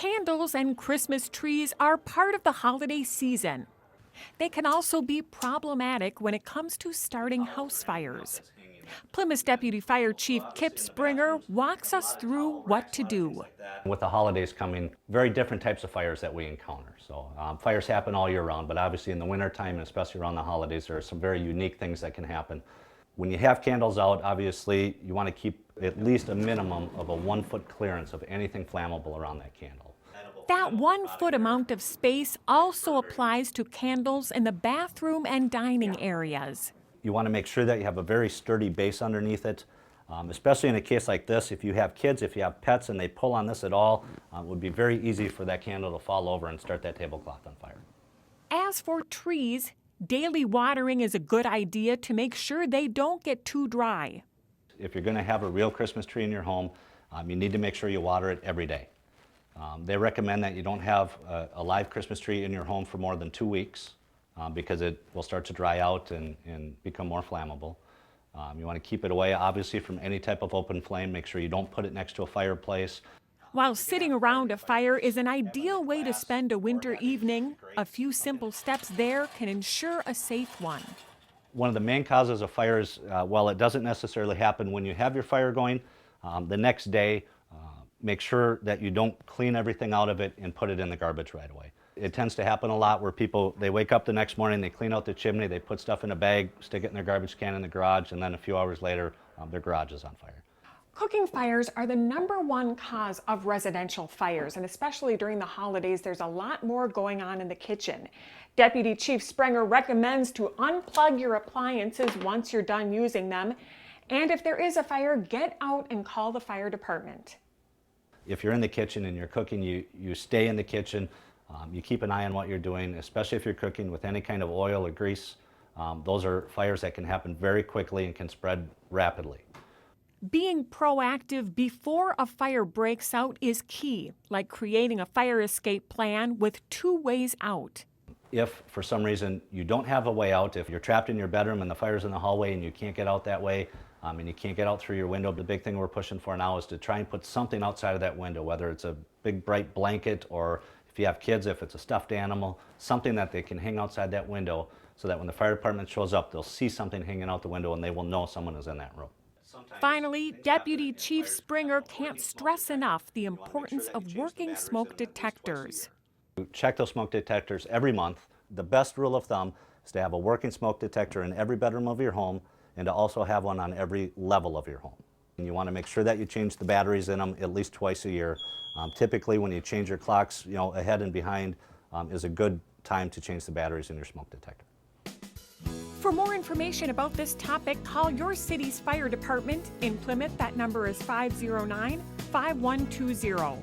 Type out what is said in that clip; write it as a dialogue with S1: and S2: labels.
S1: Candles and Christmas trees are part of the holiday season. They can also be problematic when it comes to starting house fires. Plymouth Deputy Fire Chief Kip Springer walks us through what to do.
S2: With the holidays coming, very different types of fires that we encounter. So fires happen all year round, but obviously in the wintertime, and especially around the holidays, there are some very unique things that can happen. When you have candles out, obviously you want to keep at least a minimum of a 1 foot clearance of anything flammable around that candle.
S1: That 1 foot amount of space also applies to candles in the bathroom and dining areas.
S2: You want to make sure that you have a very sturdy base underneath it, especially in a case like this. If you have kids, if you have pets and they pull on this at all, it would be very easy for that candle to fall over and start that tablecloth on fire.
S1: As for trees, daily watering is a good idea to make sure they don't get too dry.
S2: If you're going to have a real Christmas tree in your home, you need to make sure you water it every day. They recommend that you don't have a live Christmas tree in your home for more than 2 weeks because it will start to dry out and become more flammable. You want to keep it away, obviously, from any type of open flame. Make sure you don't put it next to a fireplace.
S1: While sitting around a fire is an ideal way to spend a winter evening, a few simple steps there can ensure a safe one.
S2: One of the main causes of fires, while it doesn't necessarily happen when you have your fire going, the next day, make sure that you don't clean everything out of it and put it in the garbage right away. It tends to happen a lot where people, they wake up the next morning, they clean out the chimney, they put stuff in a bag, stick it in their garbage can in the garage, and then a few hours later, their garage is on fire.
S1: Cooking fires are the #1 cause of residential fires, and especially during the holidays, there's a lot more going on in the kitchen. Deputy Chief Springer recommends to unplug your appliances once you're done using them, and if there is a fire, get out and call the fire department.
S2: If you're in the kitchen and you're cooking, you stay in the kitchen. You keep an eye on what you're doing, especially if you're cooking with any kind of oil or grease. Those are fires that can happen very quickly and can spread rapidly.
S1: Being proactive before a fire breaks out is key, like creating a fire escape plan with 2 ways out.
S2: If for some reason you don't have a way out, if you're trapped in your bedroom and the fire's in the hallway and you can't get out that way, and you can't get out through your window, the big thing we're pushing for now is to try and put something outside of that window, whether it's a big bright blanket or if you have kids, if it's a stuffed animal, something that they can hang outside that window so that when the fire department shows up, they'll see something hanging out the window and they will know someone is in that room.
S1: Finally, Deputy Chief Springer can't stress enough the importance of working smoke detectors.
S2: Check those smoke detectors every month. The best rule of thumb is to have a working smoke detector in every bedroom of your home and to also have one on every level of your home. And you want to make sure that you change the batteries in them at least twice a year. Typically when you change your clocks, ahead and behind is a good time to change the batteries in your smoke detector.
S1: For more information about this topic, call your city's fire department. In Plymouth, that number is 509-5120.